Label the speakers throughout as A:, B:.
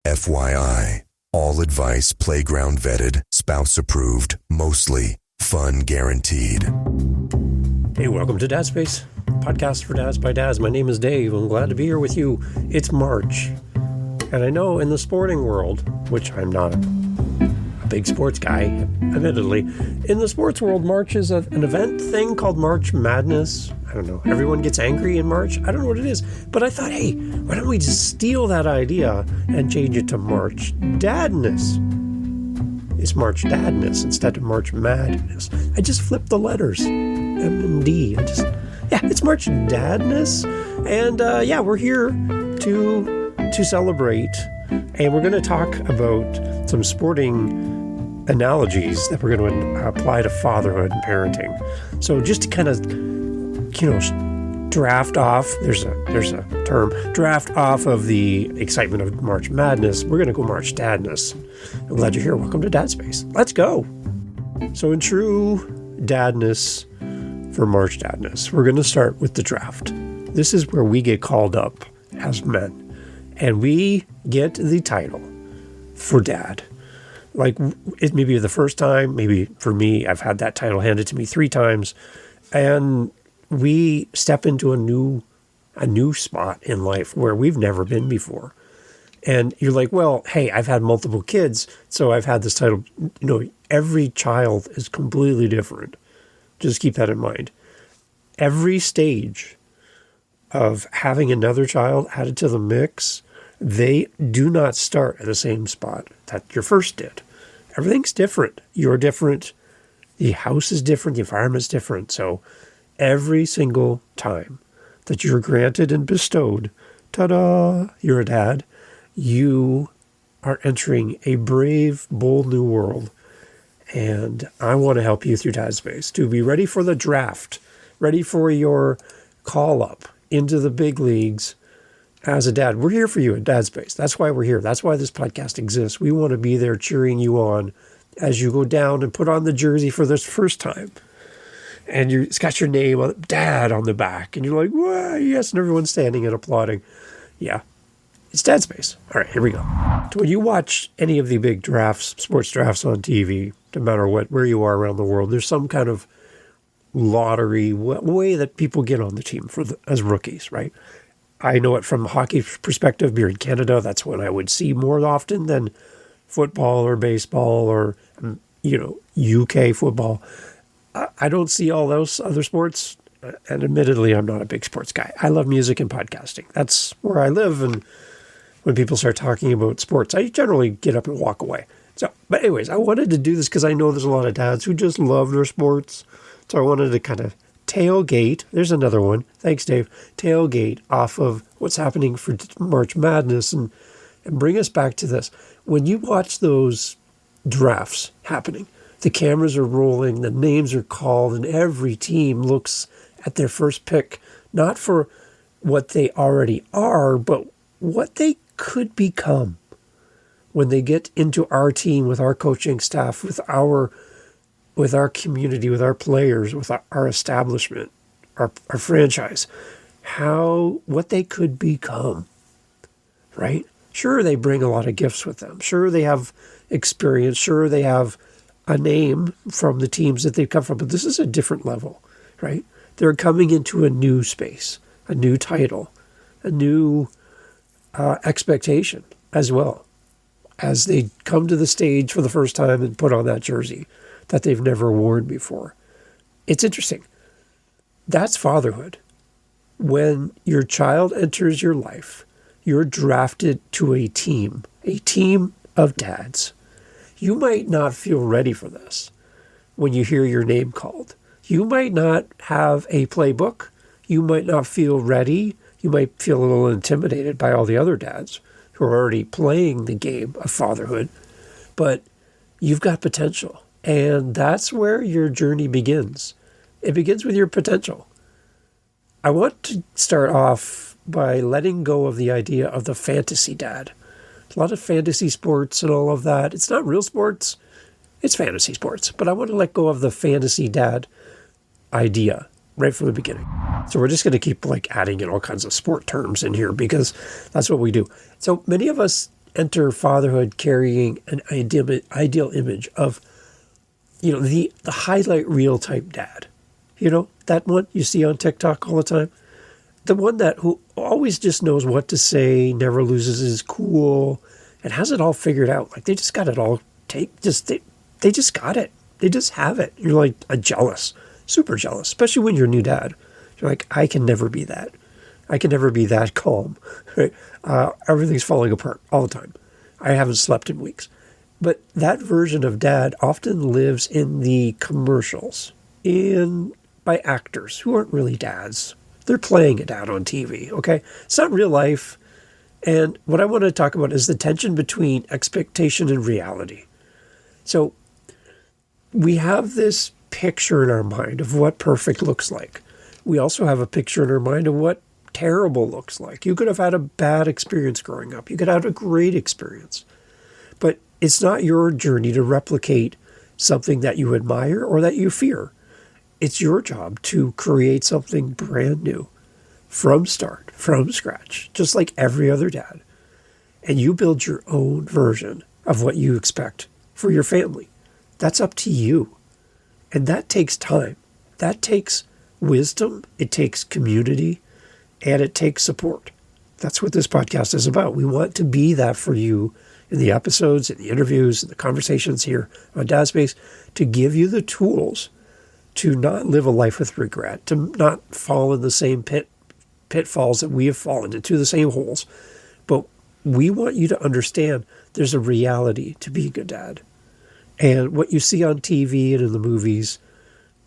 A: FYI, all advice playground vetted, spouse approved, mostly fun guaranteed.
B: Hey, welcome to Dad Space, podcast for dads by dads. My name is Dave. I'm glad to be here with you. It's March. And I know in the sporting world, which I'm not a big sports guy, admittedly, in the sports world, March is an event thing called March Madness. I don't know. Everyone gets angry in March. I don't know what it is. But I thought, hey, why don't we just steal that idea and change it to March DadNess? It's March DadNess instead of March Madness. I just flipped the letters. M and D. It's March DadNess. And we're here to celebrate. And we're going to talk about some sporting analogies that we're going to apply to fatherhood and parenting. So just to kind of draft off, there's a term, draft off of the excitement of March Madness, we're going to go March DadNess. I'm glad you're here. Welcome to Dad Space. Let's go. So in true dadness for March DadNess, we're going to start with the draft. This is where we get called up as men, and we get the title for dad. Like, it may be the first time, maybe for me, I've had that title handed to me 3 times, and we step into a new spot in life where we've never been before. And you're like, well, hey, I've had multiple kids, so I've had this title. Every child is completely different. Just keep that in mind. Every stage of having another child added to the mix, they do not start at the same spot that your first did. Everything's different. You're different. The house is different. The environment's different. So every single time that you're granted and bestowed, ta-da, you're a dad, you are entering a brave, bold new world. And I want to help you through Dad Space to be ready for the draft, ready for your call up into the big leagues as a dad. We're here for you at Dad Space. That's why we're here. That's why this podcast exists. We want to be there cheering you on as you go down and put on the jersey for this first time. And it's got your name on Dad on the back. And you're like, wow, yes. And everyone's standing and applauding. Yeah, it's Dad Space. All right, here we go. So when you watch any of the big drafts, sports drafts on TV, no matter where you are around the world, there's some kind of lottery way that people get on the team as rookies, right? I know it from a hockey perspective. Here in Canada, that's what I would see more often than football or baseball or, UK football. I don't see all those other sports, and admittedly, I'm not a big sports guy. I love music and podcasting. That's where I live, and when people start talking about sports, I generally get up and walk away. But anyways, I wanted to do this because I know there's a lot of dads who just love their sports, so I wanted to kind of tailgate. There's another one. Thanks, Dave. Tailgate off of what's happening for March Madness and bring us back to this. When you watch those drafts happening, the cameras are rolling, the names are called, and every team looks at their first pick, not for what they already are, but what they could become when they get into our team, with our coaching staff, with our community, with our players, with our establishment, our franchise, what they could become, right? Sure, they bring a lot of gifts with them. Sure, they have experience. Sure, they have a name from the teams that they've come from, but this is a different level, right? They're coming into a new space, a new title, a new expectation as well, as they come to the stage for the first time and put on that jersey that they've never worn before. It's interesting. That's fatherhood. When your child enters your life, you're drafted to a team of dads. You might not feel ready for this when you hear your name called. You might not have a playbook. You might not feel ready. You might feel a little intimidated by all the other dads who are already playing the game of fatherhood. But you've got potential. And that's where your journey begins. It begins with your potential. I want to start off by letting go of the idea of the fantasy dad. A lot of fantasy sports and all of that. It's not real sports. It's fantasy sports. But I want to let go of the fantasy dad idea right from the beginning. So we're just going to keep adding in all kinds of sport terms in here because that's what we do. So many of us enter fatherhood carrying an ideal image of, the highlight reel type dad. That one you see on TikTok all the time. The one who always just knows what to say, never loses his cool, and has it all figured out. Like they just got it all. They just got it. They just have it. You're like jealous, super jealous, especially when you're a new dad. You're like, I can never be that. I can never be that calm. Right? Everything's falling apart all the time. I haven't slept in weeks. But that version of dad often lives in the commercials, by actors who aren't really dads. They're playing a dad on TV, okay? It's not real life. And what I want to talk about is the tension between expectation and reality. So we have this picture in our mind of what perfect looks like. We also have a picture in our mind of what terrible looks like. You could have had a bad experience growing up. You could have a great experience. But it's not your journey to replicate something that you admire or that you fear. It's your job to create something brand new from scratch, just like every other dad. And you build your own version of what you expect for your family. That's up to you. And that takes time. That takes wisdom. It takes community. And it takes support. That's what this podcast is about. We want to be that for you in the episodes, in the interviews, in the conversations here on Dad Space, to give you the tools to not live a life with regret, to not fall in the same pitfalls that we have fallen into, the same holes. But we want you to understand there's a reality to being a dad. And what you see on TV and in the movies,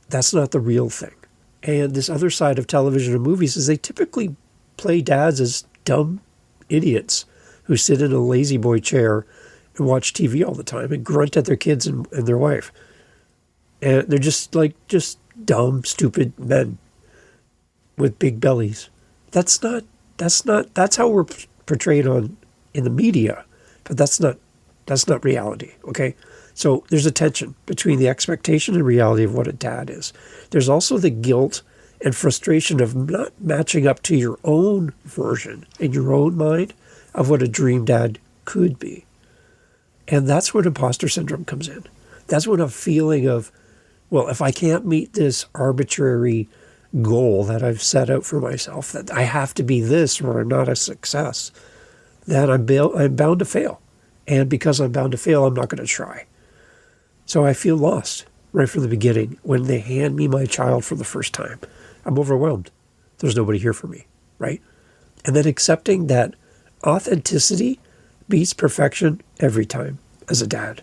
B: that's not the real thing. And this other side of television and movies is they typically play dads as dumb idiots who sit in a lazy boy chair and watch TV all the time and grunt at their kids and their wife. And they're just dumb, stupid men with big bellies. That's how we're portrayed in the media, but that's not reality. Okay. So there's a tension between the expectation and reality of what a dad is. There's also the guilt and frustration of not matching up to your own version in your own mind of what a dream dad could be. And that's when imposter syndrome comes in. That's when a feeling of, well, if I can't meet this arbitrary goal that I've set out for myself, that I have to be this or I'm not a success, then I'm bound to fail. And because I'm bound to fail, I'm not going to try. So I feel lost right from the beginning when they hand me my child for the first time. I'm overwhelmed. There's nobody here for me, right? And then accepting that authenticity beats perfection every time as a dad.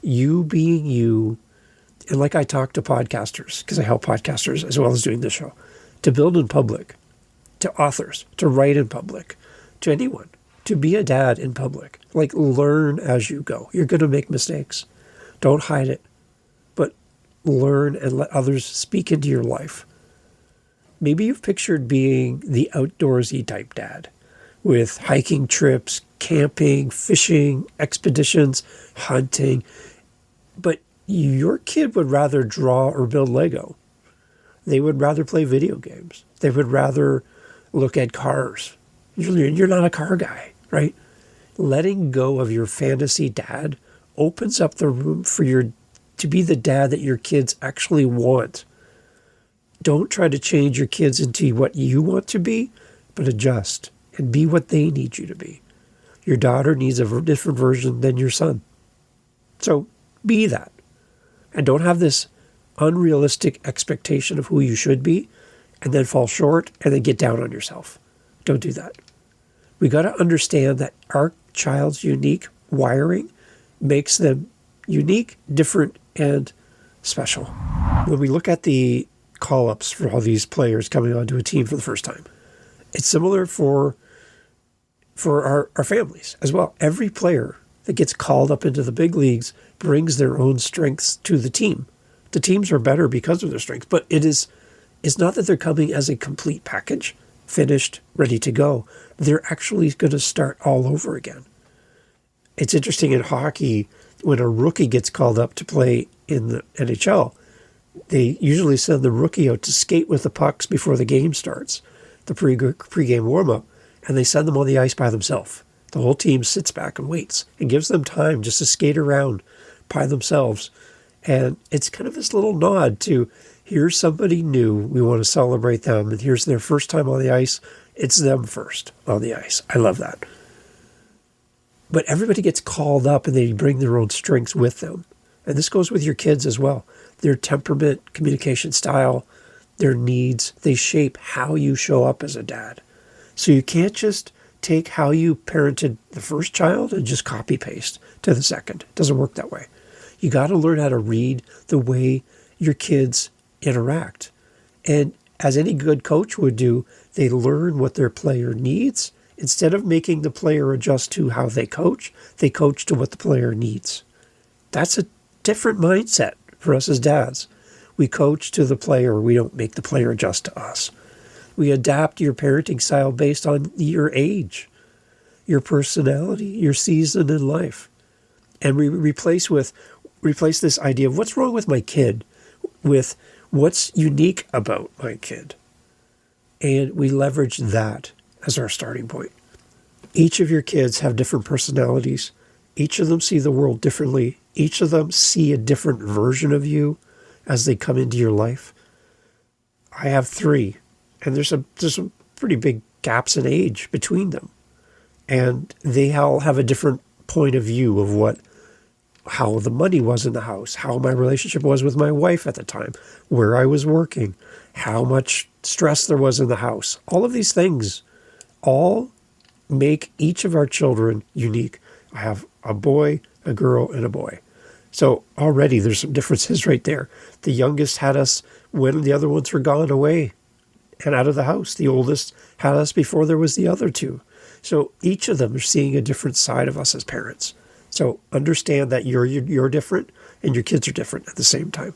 B: You being you, and like I talk to podcasters, because I help podcasters as well as doing this show, to build in public, to authors, to write in public, to anyone, to be a dad in public. Like, learn as you go. You're going to make mistakes. Don't hide it, but learn and let others speak into your life. Maybe you've pictured being the outdoorsy type dad with hiking trips, camping, fishing, expeditions, hunting, but your kid would rather draw or build Lego. They would rather play video games. They would rather look at cars. You're not a car guy, right? Letting go of your fantasy dad opens up the room for to be the dad that your kids actually want. Don't try to change your kids into what you want to be, but adjust and be what they need you to be. Your daughter needs a different version than your son. So be that. And don't have this unrealistic expectation of who you should be and then fall short and then get down on yourself. Don't do that. We got to understand that our child's unique wiring makes them unique, different, and special. When we look at the call-ups for all these players coming onto a team for the first time, it's similar for our families as well. Every player that gets called up into the big leagues brings their own strengths to the team. The teams are better because of their strengths, but it's not that they're coming as a complete package, finished, ready to go. They're actually going to start all over again. It's interesting in hockey, when a rookie gets called up to play in the NHL, they usually send the rookie out to skate with the pucks before the game starts, the pre-game warm-up, and they send them on the ice by themselves The whole team sits back and waits and gives them time just to skate around by themselves. And it's kind of this little nod to, here's somebody new, we want to celebrate them, and here's their first time on the ice. It's them first on the ice. I love that. But everybody gets called up and they bring their own strengths with them. And this goes with your kids as well. Their temperament, communication style, their needs, they shape how you show up as a dad. So you can't just take how you parented the first child and just copy paste to the second. It doesn't work that way. You got to learn how to read the way your kids interact. And as any good coach would do, they learn what their player needs. Instead of making the player adjust to how they coach to what the player needs. That's a different mindset for us as dads. We coach to the player. We don't make the player adjust to us. We adapt your parenting style based on your age, your personality, your season in life. And we replace this idea of what's wrong with my kid with what's unique about my kid. And we leverage that as our starting point. Each of your kids have different personalities. Each of them see the world differently. Each of them see a different version of you as they come into your life. I have 3, and there's some pretty big gaps in age between them. And they all have a different point of view of how the money was in the house, how my relationship was with my wife at the time, where I was working, how much stress there was in the house. All of these things all make each of our children unique. I have a boy, a girl, and a boy. So already there's some differences right there. The youngest had us when the other ones were gone away and out of the house. The oldest had us before there was the other 2. So each of them are seeing a different side of us as parents. So understand that you're different and your kids are different at the same time.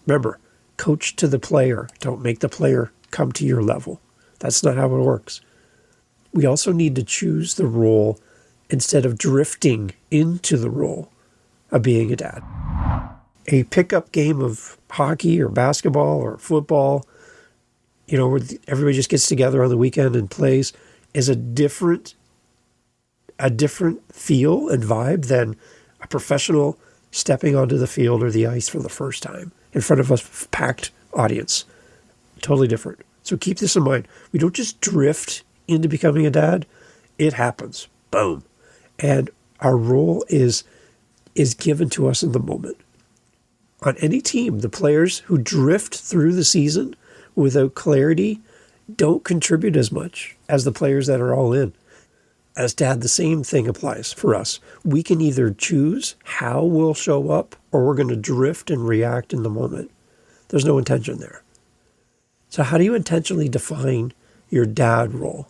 B: Remember, coach to the player. Don't make the player come to your level. That's not how it works. We also need to choose the role instead of drifting into the role of being a dad. A pickup game of hockey or basketball or football, where everybody just gets together on the weekend and plays, is a different feel and vibe than a professional stepping onto the field or the ice for the first time in front of a packed audience. Totally different. So keep this in mind. We don't just drift into becoming a dad. It happens. Boom. And our role is given to us in the moment. On any team, the players who drift through the season without clarity don't contribute as much as the players that are all in. As dad, the same thing applies for us. We can either choose how we'll show up or we're going to drift and react in the moment. There's no intention there. So how do you intentionally define your dad role?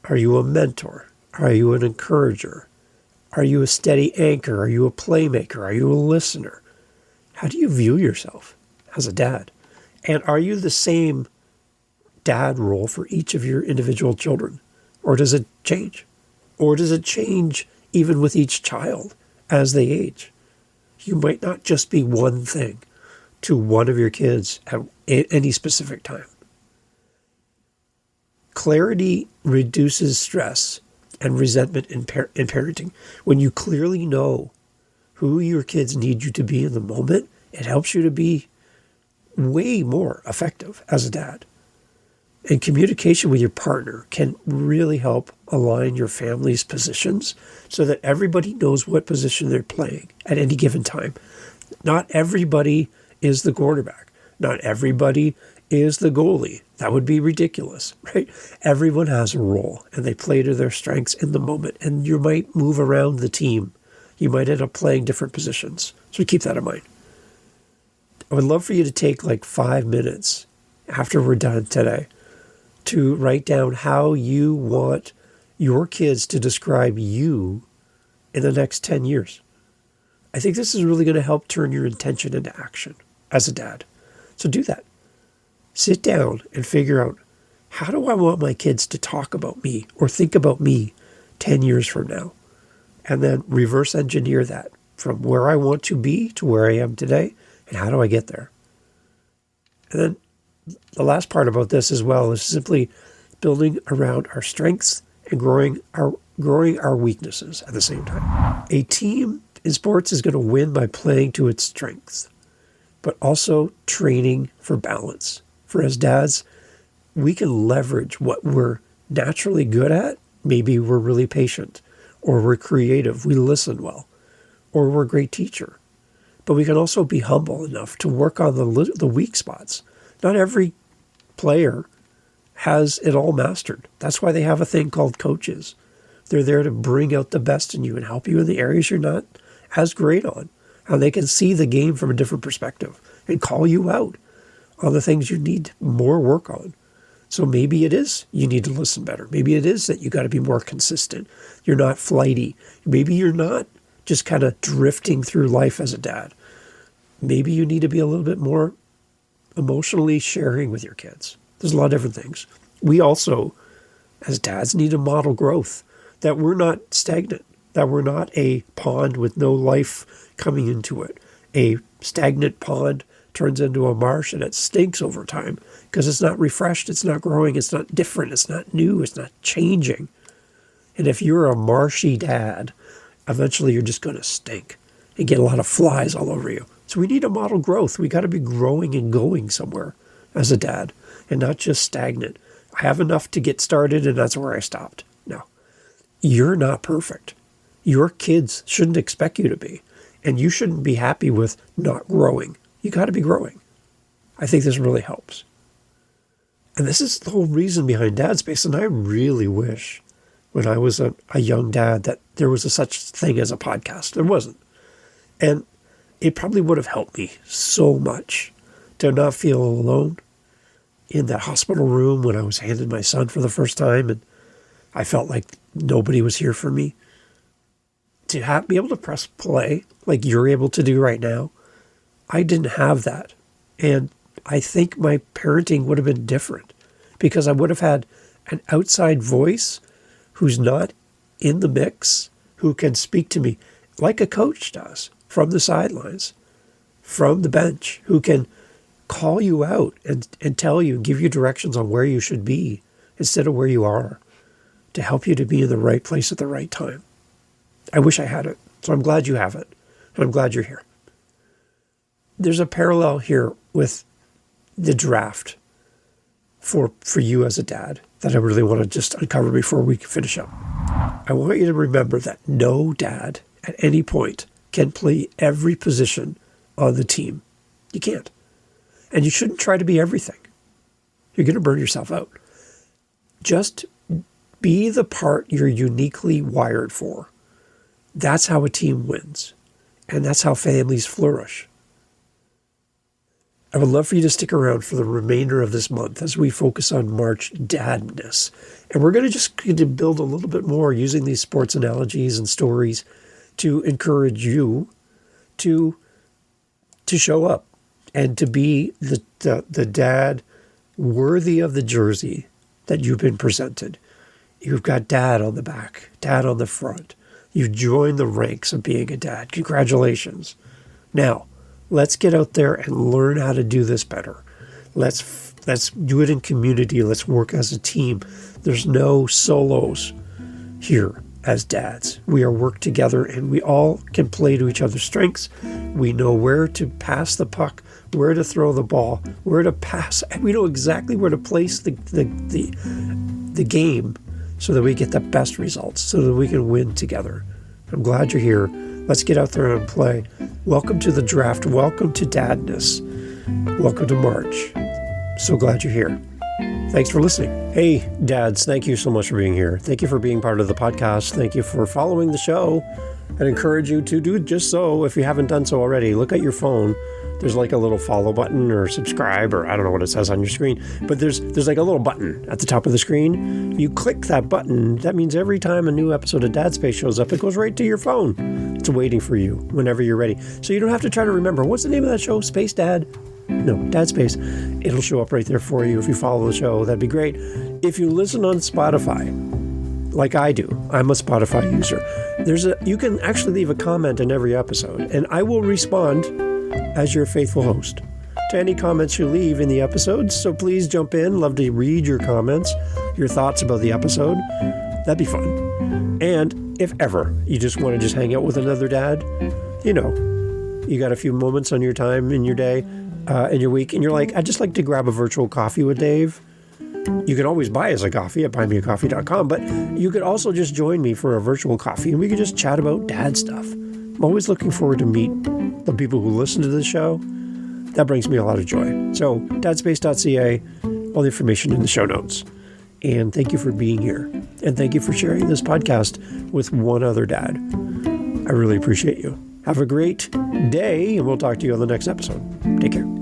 B: Are you a mentor? Are you an encourager? Are you a steady anchor? Are you a playmaker? Are you a listener? How do you view yourself as a dad? And are you the same dad role for each of your individual children? Or does it change? Or does it change even with each child as they age? You might not just be one thing to one of your kids at any specific time. Clarity reduces stress and resentment in parenting. When you clearly know who your kids need you to be in the moment, it helps you to be way more effective as a dad. And communication with your partner can really help align your family's positions so that everybody knows what position they're playing at any given time. Not everybody is the quarterback. Not everybody is the goalie. That would be ridiculous, right? Everyone has a role and they play to their strengths in the moment. And you might move around the team. You might end up playing different positions. So keep that in mind. I would love for you to take like 5 minutes after we're done today to write down how you want your kids to describe you in the next 10 years. I think this is really going to help turn your intention into action as a dad. So do that. Sit down and figure out, how do I want my kids to talk about me or think about me 10 years from now? And then reverse engineer that from where I want to be to where I am today, and how do I get there? And then the last part about this as well is simply building around our strengths and growing our growing our weaknesses at the same time. A team in sports is going to win by playing to its strengths, but also training for balance. For as dads, we can leverage what we're naturally good at. Maybe we're really patient, or we're creative, we listen well, or we're a great teacher. But we can also be humble enough to work on the weak spots. Not every player has it all mastered. That's why they have a thing called coaches. They're there to bring out the best in you and help you in the areas you're not as great on. How they can see the game from a different perspective and call you out on the things you need more work on. So maybe it is you need to listen better. Maybe it is that you got to be more consistent. You're not flighty. Maybe you're not just kind of drifting through life as a dad. Maybe you need to be a little bit more emotionally sharing with your kids. There's a lot of different things. We also, as dads, need to model growth, that we're not stagnant, that we're not a pond with no life coming into it. A stagnant pond turns into a marsh and it stinks over time because it's not refreshed, it's not growing, it's not different, it's not new, it's not changing. And if you're a marshy dad, eventually you're just going to stink and get a lot of flies all over you. So we need to model growth. We got to be growing and going somewhere as a dad and not just stagnant. I have enough to get started and that's where I stopped. No, you're not perfect. Your kids shouldn't expect you to be. And you shouldn't be happy with not growing. You got to be growing. I think this really helps. And this is the whole reason behind Dad Space. And I really wish when I was a young dad that there was a such thing as a podcast. There wasn't. And it probably would have helped me so much to not feel alone in that hospital room when I was handed my son for the first time and I felt like nobody was here for me. To be able to press play like you're able to do right now, I didn't have that. And I think my parenting would have been different because I would have had an outside voice who's not in the mix, who can speak to me like a coach does from the sidelines, from the bench, who can call you out and tell you, give you directions on where you should be instead of where you are, to help you to be in the right place at the right time. I wish I had it. So I'm glad you have it. And I'm glad you're here. There's a parallel here with the draft for you as a dad that I really want to just uncover before we finish up. I want you to remember that no dad at any point can play every position on the team. You can't. And you shouldn't try to be everything. You're going to burn yourself out. Just be the part you're uniquely wired for. That's how a team wins. And that's how families flourish. I would love for you to stick around for the remainder of this month as we focus on March DadNess. And we're going to just build a little bit more using these sports analogies and stories to encourage you to show up and to be the dad worthy of the jersey that you've been presented. You've got dad on the back, dad on the front. You've joined the ranks of being a dad. Congratulations. Now, let's get out there and learn how to do this better. Let's do it in community. Let's work as a team. There's no solos here as dads. We are work together and we all can play to each other's strengths. We know where to pass the puck, where to throw the ball, where to pass. And we know exactly where to place the game so that we get the best results, so that we can win together. I'm glad you're here. Let's get out there and play. Welcome to the draft. Welcome to DadNess. Welcome to March. So glad you're here. Thanks for listening. Hey, dads, thank you so much for being here. Thank you for being part of the podcast. Thank you for following the show. I'd encourage you to do just so if you haven't done so already. Look at your phone. There's like a little follow button or subscribe, or I don't know what it says on your screen, but there's like a little button at the top of the screen. You click that button. That means every time a new episode of Dad Space shows up, it goes right to your phone. It's waiting for you whenever you're ready. So you don't have to try to remember, what's the name of that show? Space Dad? No, Dad Space. It'll show up right there for you if you follow the show. That'd be great. If you listen on Spotify, like I do, I'm a Spotify user. You can actually leave a comment in every episode, and I will respond as your faithful host to any comments you leave in the episodes. So please jump in. Love to read your comments, your thoughts about the episode. That'd be fun. And if ever you just want to just hang out with another dad, you got a few moments on your time in your day, in your week, and you're like, I'd just like to grab a virtual coffee with Dave. You can always buy us a coffee at buymeacoffee.com, but you could also just join me for a virtual coffee and we could just chat about dad stuff. I'm always looking forward to meet the people who listen to this show. That brings me a lot of joy. So dadspace.ca, all the information in the show notes. And thank you for being here. And thank you for sharing this podcast with one other dad. I really appreciate you. Have a great day, and we'll talk to you on the next episode. Take care.